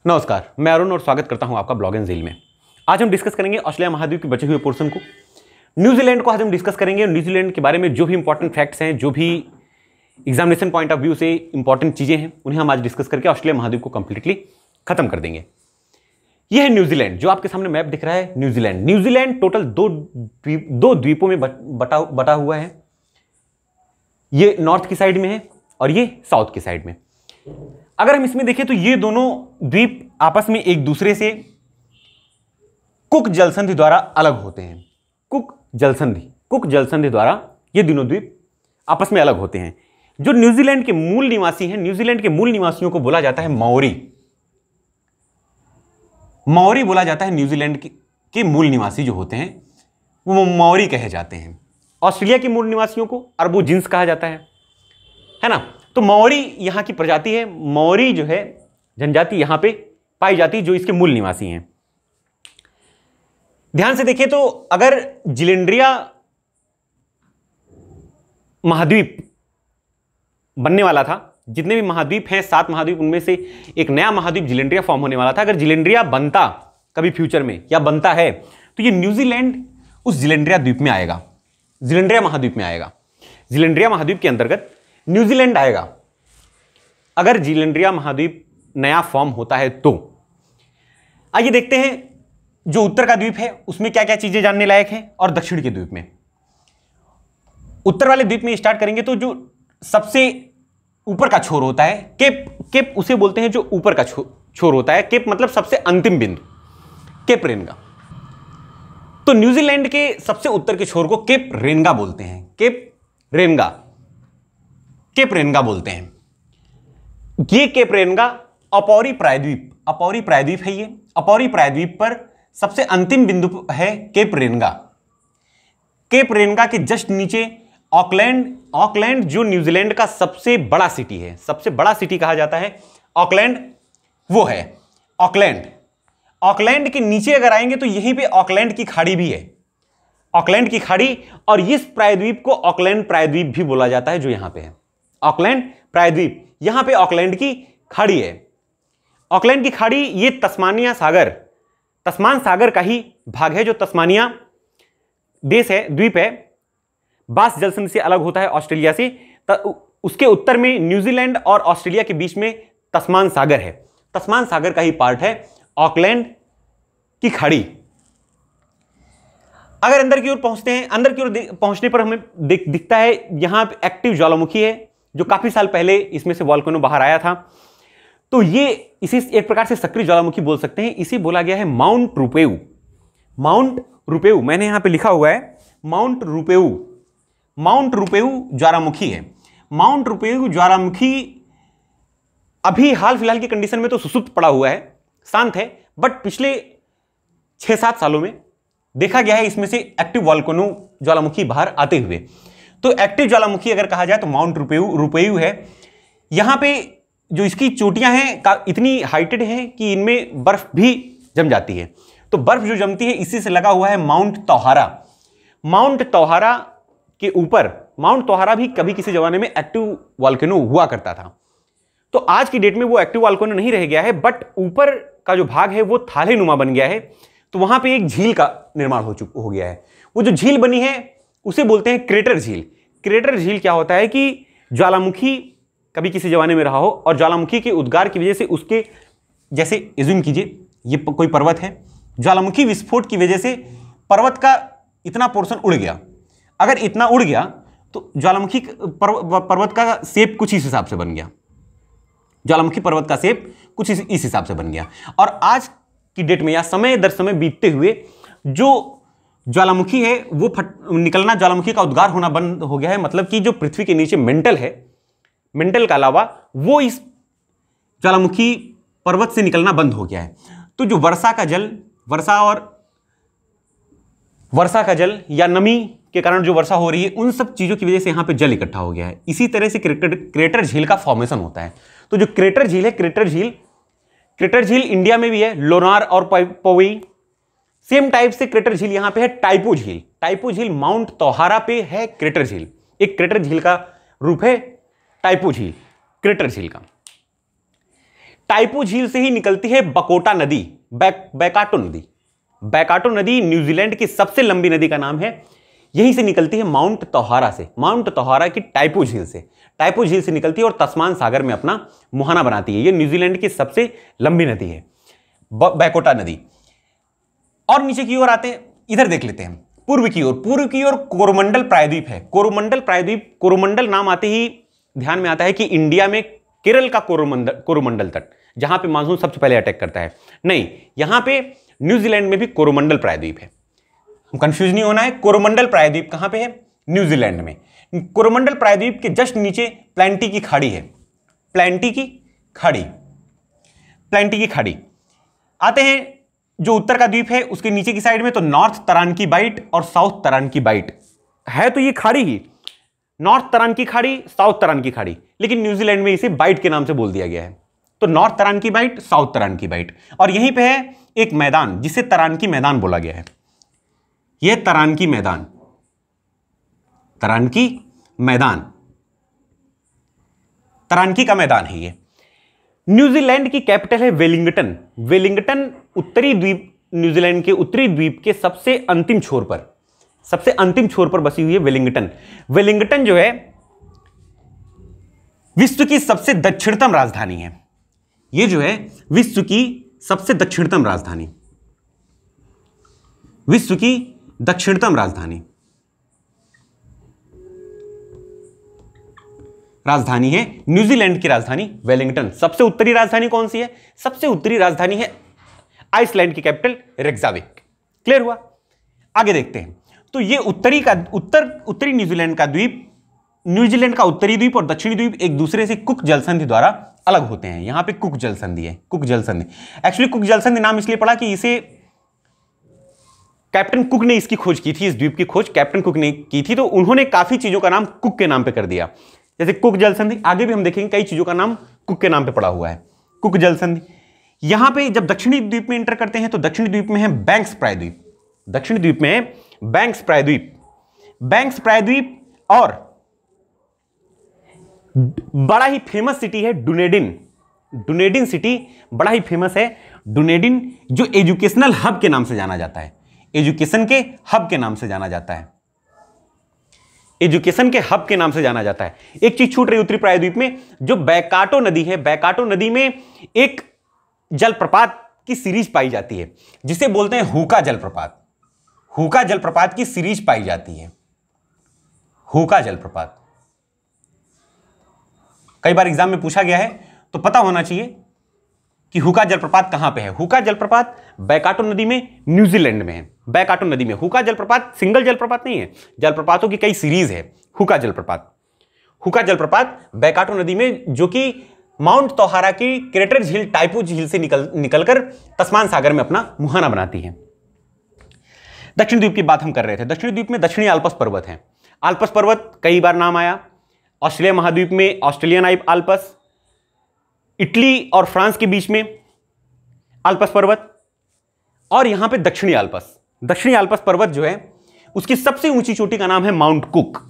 नमस्कार, मैं अरुण और स्वागत करता हूं आपका ब्लॉग एंड ज़ील में। आज हम डिस्कस करेंगे ऑस्ट्रेलिया महाद्वीप के बचे हुए पोर्शन को। न्यूजीलैंड को आज हम डिस्कस करेंगे। न्यूजीलैंड के बारे में जो भी इंपॉर्टेंट फैक्ट्स हैं, जो भी एग्जामिनेशन पॉइंट ऑफ व्यू से इंपॉर्टेंट चीजें हैं, उन्हें हम आज डिस्कस करके ऑस्ट्रेलिया महाद्वीप को कंप्लीटली खत्म कर देंगे। यह है न्यूजीलैंड, जो आपके सामने मैप दिख रहा है। न्यूजीलैंड टोटल दो द्वीपों में बटा हुआ है। ये नॉर्थ की साइड में है और ये साउथ की साइड में। अगर हम इसमें देखें तो ये दोनों द्वीप आपस में एक दूसरे से कुक जलसंधि द्वारा अलग होते हैं। कुक जलसंधि द्वारा ये दोनों द्वीप आपस में अलग होते हैं। जो न्यूजीलैंड के मूल निवासी हैं, न्यूजीलैंड के मूल निवासियों को बोला जाता है माओरी बोला जाता है। न्यूजीलैंड के मूल निवासी जो होते हैं वो माओरी कहे जाते हैं। ऑस्ट्रेलिया के मूल निवासियों को अरबोजिन्स कहा जाता है ना। तो माओरी यहां की प्रजाति है। माओरी जो है जनजाति यहां पे पाई जाती है, जो इसके मूल निवासी हैं। ध्यान से देखिए तो अगर जिलेंड्रिया महाद्वीप बनने वाला था, जितने भी महाद्वीप हैं 7 महाद्वीप, उनमें से एक नया महाद्वीप जिलेंड्रिया फॉर्म होने वाला था। अगर जिलेंड्रिया बनता कभी फ्यूचर में या बनता है तो ये न्यूजीलैंड उस जिलेंड्रिया द्वीप में आएगा, जिलेंड्रिया महाद्वीप में आएगा। जिलेंड्रिया महाद्वीप के अंतर्गत न्यूजीलैंड आएगा अगर जिलेंड्रिया महाद्वीप नया फॉर्म होता है तो। आइए देखते हैं जो उत्तर का द्वीप है उसमें क्या क्या चीजें जानने लायक हैं और दक्षिण के द्वीप में। उत्तर वाले द्वीप में स्टार्ट करेंगे तो जो सबसे ऊपर का छोर होता है केप उसे बोलते हैं, जो ऊपर का छोर होता है। केप मतलब सबसे अंतिम बिंदु, केप रेनगा। तो न्यूजीलैंड के सबसे उत्तर के छोर को केप रेनगा बोलते हैं। केप रेनगा बोलते हैं। ये केप रेनगा अपौरी प्रायद्वीप है। ये अपौरी प्रायद्वीप पर सबसे अंतिम बिंदु है केप रेनगा। केप रेनगा के जस्ट नीचे ऑकलैंड जो न्यूजीलैंड का सबसे बड़ा सिटी है, सबसे बड़ा सिटी कहा जाता है ऑकलैंड, वो है ऑकलैंड के नीचे अगर आएंगे तो यहीं पे ऑकलैंड की खाड़ी भी है, ऑकलैंड की खाड़ी। और इस प्रायद्वीप को ऑकलैंड प्रायद्वीप भी बोला जाता है, जो यहां पे है ऑकलैंड प्रायद्वीप। यहां पे ऑकलैंड की खाड़ी है। ऑकलैंड की खाड़ी ये तस्मान सागर का ही भाग है। जो तस्मानिया देश है, द्वीप है, बास जलसंधि से अलग होता है ऑस्ट्रेलिया से। उसके उत्तर में न्यूजीलैंड और ऑस्ट्रेलिया के बीच में तस्मान सागर है। तस्मान सागर का ही पार्ट है ऑकलैंड की खाड़ी। अगर अंदर की ओर पहुंचते हैं, अंदर की ओर पहुंचने पर हमें दिखता है यहां एक्टिव ज्वालामुखी है, जो काफी साल पहले इसमें से वॉल्केनो बाहर आया था। तो ये इसी एक प्रकार से सक्रिय ज्वालामुखी बोल सकते हैं। इसे बोला गया है माउंट रुपेऊ। मैंने यहां पे लिखा हुआ है माउंट रुपेऊ ज्वालामुखी है। माउंट रुपेऊ ज्वालामुखी अभी हाल फिलहाल की कंडीशन में तो सुसुप्त पड़ा हुआ है, शांत है, बट पिछले 6-7 सालों में देखा गया है इसमें से एक्टिव वॉल्केनो ज्वालामुखी बाहर आते हुए। तो एक्टिव ज्वालामुखी अगर कहा जाए तो माउंट रुपेऊ है। यहां पे जो इसकी चोटियां हैं इतनी हाइटेड हैं कि इनमें बर्फ भी जम जाती है। तो बर्फ जो जमती है इसी से लगा हुआ है माउंट तोहारा के ऊपर। माउंट तोहारा भी कभी किसी जमाने में एक्टिव वॉल्केनो हुआ करता था। तो आज की डेट में वो एक्टिव वॉल्केनो नहीं रह गया है, बट ऊपर का जो भाग है वो थाले नुमा बन गया है। तो वहां पे एक झील का निर्माण हो गया है। वो जो झील बनी है उसे बोलते हैं क्रेटर झील। क्रेटर झील क्या होता है कि ज्वालामुखी कभी किसी जमाने में रहा हो और ज्वालामुखी के उद्गार की वजह से उसके, जैसे एज्यूम कीजिए ये कोई पर्वत है, ज्वालामुखी विस्फोट की वजह से पर्वत का इतना पोर्शन उड़ गया। अगर इतना उड़ गया तो ज्वालामुखी पर्वत का शेप कुछ इस हिसाब से बन गया। ज्वालामुखी पर्वत का शेप कुछ इस हिसाब से बन गया। और आज की डेट में या समय दर समय बीतते हुए जो ज्वालामुखी है वो निकलना, ज्वालामुखी का उद्गार होना बंद हो गया है। मतलब कि जो पृथ्वी के नीचे मेंटल है, मेंटल का लावा, वो इस ज्वालामुखी पर्वत से निकलना बंद हो गया है। तो जो वर्षा का जल या नमी के कारण जो वर्षा हो रही है, उन सब चीजों की वजह से यहां पे जल इकट्ठा हो गया है। इसी तरह से क्रेटर झील का फॉर्मेशन होता है। तो जो क्रेटर झील है, क्रेटर झील इंडिया में भी है, लोनार और पवई। सेम टाइप से क्रेटर झील यहां पे है टाइपो झील माउंट तोहारा पे है क्रेटर झील। एक क्रेटर झील का रूप है टाइपो झील, क्रेटर झील का। टाइपू झील से ही निकलती है बकोटा नदी, बैकाटो नदी। बैकाटो नदी न्यूजीलैंड की सबसे लंबी नदी का नाम है। यहीं से निकलती है माउंट तोहारा से, माउंट तोहारा की टाइपू झील से, टाइपू झील से निकलती है और तस्मान सागर में अपना मुहाना बनाती है। यह न्यूजीलैंड की सबसे लंबी नदी है बैकोटा नदी। और नीचे की ओर आते हैं, इधर देख लेते हैं पूर्व की ओर। पूर्व की ओर कोरोमंडल प्रायद्वीप है। कोरोमंडल प्रायद्वीप, कोरोमंडल नाम आते ही ध्यान में आता है कि इंडिया में केरल का कोरोमंडल तट, जहां पे मानसून सबसे पहले अटैक करता है, नहीं, यहां पे न्यूजीलैंड में भी कोरोमंडल प्रायद्वीप है। कंफ्यूज नहीं होना है। कोरोमंडल प्रायद्वीप कहां पे है? न्यूजीलैंड में। कोरोमंडल प्रायद्वीप के जस्ट नीचे प्लेंटी की खाड़ी है, प्लेंटी की खाड़ी, प्लेंटी की खाड़ी। आते हैं जो उत्तर का द्वीप है उसके नीचे की साइड में, तो नॉर्थ तरान की बाइट और साउथ तरान की बाइट है। तो ये खाड़ी ही, नॉर्थ तरान की खाड़ी, साउथ तरान की खाड़ी, लेकिन न्यूजीलैंड में इसे बाइट के नाम से बोल दिया गया है। तो नॉर्थ तरान की बाइट, साउथ तरान की बाइट। और यहीं पे है एक मैदान जिसे तरान की मैदान बोला गया है। यह तरान की मैदान, तरान की मैदान, तरानकी का मैदान है। ये न्यूजीलैंड की कैपिटल है वेलिंगटन। वेलिंगटन उत्तरी द्वीप, न्यूजीलैंड के उत्तरी द्वीप के सबसे अंतिम छोर पर, सबसे अंतिम छोर पर बसी हुई है वेलिंगटन। वेलिंगटन जो है विश्व की सबसे दक्षिणतम राजधानी है। यह जो है विश्व की सबसे दक्षिणतम राजधानी, विश्व की दक्षिणतम राजधानी, राजधानी है न्यूजीलैंड की राजधानी वेलिंगटन। सबसे उत्तरी राजधानी कौन सी है? सबसे उत्तरी राजधानी है आइसलैंड की कैपिटल रेक्जाविक। क्लियर हुआ? आगे देखते हैं। तो ये उत्तरी न्यूजीलैंड का द्वीप, न्यूजीलैंड का उत्तरी द्वीप और दक्षिणी द्वीप एक दूसरे से कुक जलसंधि द्वारा अलग होते हैं। यहां पे कुक जलसंधि है, कुक जलसंधि। एक्चुअली कुक जलसंधि नाम इसलिए पड़ा कि इसे कैप्टन कुक ने इसकी खोज की थी, इस द्वीप की खोज कैप्टन कुक ने की थी, तो उन्होंने काफी चीजों का नाम कुक के नाम पे कर दिया। जैसे कुक जलसंधि, आगे भी हम देखेंगे कई चीजों का नाम कुक के नाम पे पड़ा हुआ है, कुक जलसंधि। यहां पे जब दक्षिणी द्वीप में एंटर करते हैं तो दक्षिणी द्वीप में है बैंक्स प्रायद्वीप, दक्षिणी द्वीप में है बैंक्स प्रायद्वीप, बैंक्स प्रायद्वीप। और बड़ा ही फेमस सिटी है डुनेडिन, डुनेडिन सिटी बड़ा ही फेमस है। डुनेडिन जो एजुकेशनल हब के नाम से जाना जाता है, एजुकेशन के हब के नाम से जाना जाता है, एजुकेशन के हब के नाम से जाना जाता है। एक चीज छूट रही उत्तरी प्रायद्वीप में, जो बैकाटो नदी है, बैकाटो नदी में एक जलप्रपात की सीरीज पाई जाती है जिसे बोलते हैं हुका जलप्रपात। हुका जलप्रपात की सीरीज पाई जाती है, हुका जलप्रपात। कई बार एग्जाम में पूछा गया है तो पता होना चाहिए कि हुका जलप्रपात कहां पे है। हुका जलप्रपात बैकाटो नदी में, न्यूजीलैंड में है, बैकाटो नदी में। हुका जलप्रपात सिंगल जलप्रपात नहीं है, जलप्रपातों की कई सीरीज है। हुका जलप्रपात, हुका जलप्रपात बैकाटो नदी में, जो कि माउंट तोहारा की क्रेटर झील, टाइपू झील से निकलकर तस्मान सागर में अपना मुहाना बनाती है। दक्षिण द्वीप की बात हम कर रहे थे। दक्षिणी द्वीप में दक्षिणी आल्प्स पर्वत है। आल्प्स पर्वत कई बार नाम आया। ऑस्ट्रेलिया महाद्वीप में ऑस्ट्रेलियन आल्प्स, इटली और फ्रांस के बीच में आल्प्स पर्वत, और यहां पे दक्षिणी आल्प्स। दक्षिणी आल्प्स पर्वत जो है उसकी सबसे ऊंची चोटी का नाम है माउंट कुक।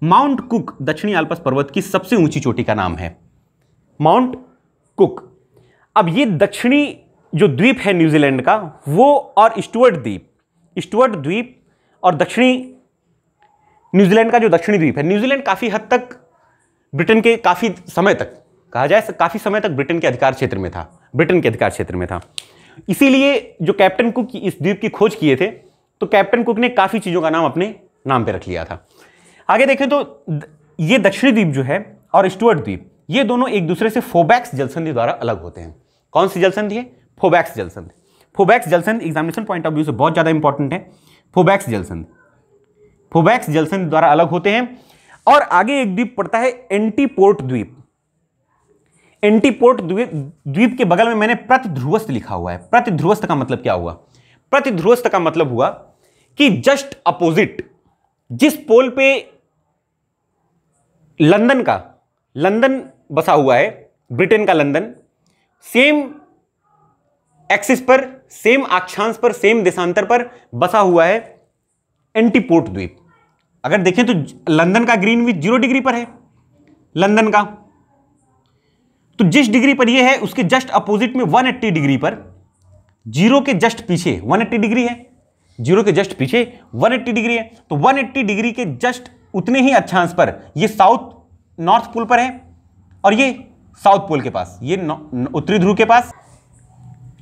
माउंट कुक दक्षिणी आल्प्स पर्वत की सबसे ऊंची चोटी का नाम है, माउंट कुक। अब ये दक्षिणी जो द्वीप है न्यूजीलैंड का, वो और स्टुअर्ट द्वीप, स्टुअर्ट द्वीप और दक्षिणी न्यूजीलैंड का जो दक्षिणी द्वीप है, न्यूजीलैंड काफी हद तक ब्रिटेन के, काफी समय तक कहा जाए, काफी समय तक ब्रिटेन के अधिकार क्षेत्र में था, ब्रिटेन के अधिकार क्षेत्र में था। इसीलिए जो कैप्टन कुक इस द्वीप की खोज किए थे, तो कैप्टन कुक ने काफी चीजों का नाम अपने नाम पे रख लिया था। आगे देखें तो ये दक्षिणी द्वीप जो है और स्टुअर्ट द्वीप, ये दोनों एक दूसरे से फोबैक्स जलसंधि द्वारा अलग होते हैं। कौन सी जलसंधि है? फोबैक्स जलसंधि। फोबैक्स जलसंधि एग्जामिनेशन पॉइंट ऑफ व्यू से बहुत ज्यादा इंपॉर्टेंट है। फोबैक्स जलसंधि, फोबैक्स जलसंधि द्वारा अलग होते हैं। और आगे एक द्वीप पड़ता है एंटीपोर्ट द्वीप। एंटीपोर्ट द्वीप के बगल में मैंने प्रतिध्रुवस्थ लिखा हुआ है। प्रतिध्रुवस्थ का मतलब क्या हुआ? प्रतिध्रुवस्थ का मतलब हुआ कि जस्ट अपोजिट, जिस पोल पे लंदन बसा हुआ है, ब्रिटेन का लंदन, सेम एक्सिस पर, सेम अक्षांश पर, सेम देशांतर पर बसा हुआ है एंटीपोर्ट द्वीप। अगर देखें तो लंदन का ग्रीनविच 0 डिग्री पर है, लंदन का, तो जिस डिग्री पर ये है उसके जस्ट अपोजिट में 180 डिग्री पर, जीरो के जस्ट पीछे 180 डिग्री है, जीरो के जस्ट पीछे 180 डिग्री है, तो 180 डिग्री के जस्ट उतने ही अक्षांश पर ये साउथ नॉर्थ पोल पर है और ये साउथ पोल के पास, ये उत्तरी ध्रुव के पास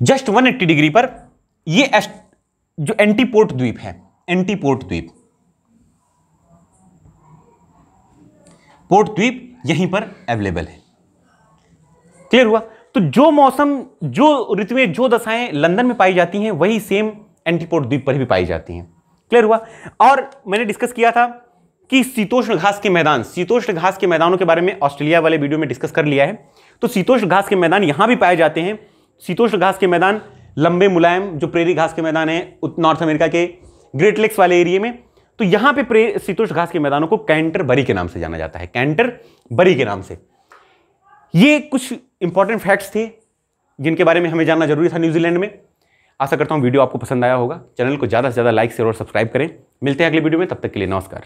जस्ट 180 डिग्री पर ये जो एंटीपोर्ट द्वीप है, एंटीपोर्ट द्वीप, पोर्ट द्वीप यहीं पर अवेलेबल है। क्लियर हुआ? तो जो मौसम, जो ऋतुएं, जो दशाएं लंदन में पाई जाती हैं वही सेम एंटीपोर्ट द्वीप पर भी पाई जाती हैं। क्लियर हुआ? और मैंने डिस्कस किया था कि शीतोष्ण घास के मैदान, शीतोष्ण घास के मैदानों के बारे में ऑस्ट्रेलिया वाले वीडियो में डिस्कस कर लिया है। तो शीतोष्ण घास के मैदान यहां भी पाए जाते हैं। शीतोष्ण घास के मैदान लंबे मुलायम जो प्रेरी घास के मैदान है नॉर्थ अमेरिका के ग्रेट लेक्स वाले एरिया में, तो यहां पे शीतोष्ण घास के मैदानों को कैंटरबरी के नाम से जाना जाता है, कैंटरबरी के नाम से। ये कुछ इंपॉर्टेंट फैक्ट्स थे जिनके बारे में हमें जानना जरूरी था न्यूजीलैंड में। आशा करता हूं वीडियो आपको पसंद आया होगा। चैनल को ज्यादा से ज्यादा लाइक शेयर और सब्सक्राइब करें। मिलते हैं अगले वीडियो में, तब तक के लिए नमस्कार।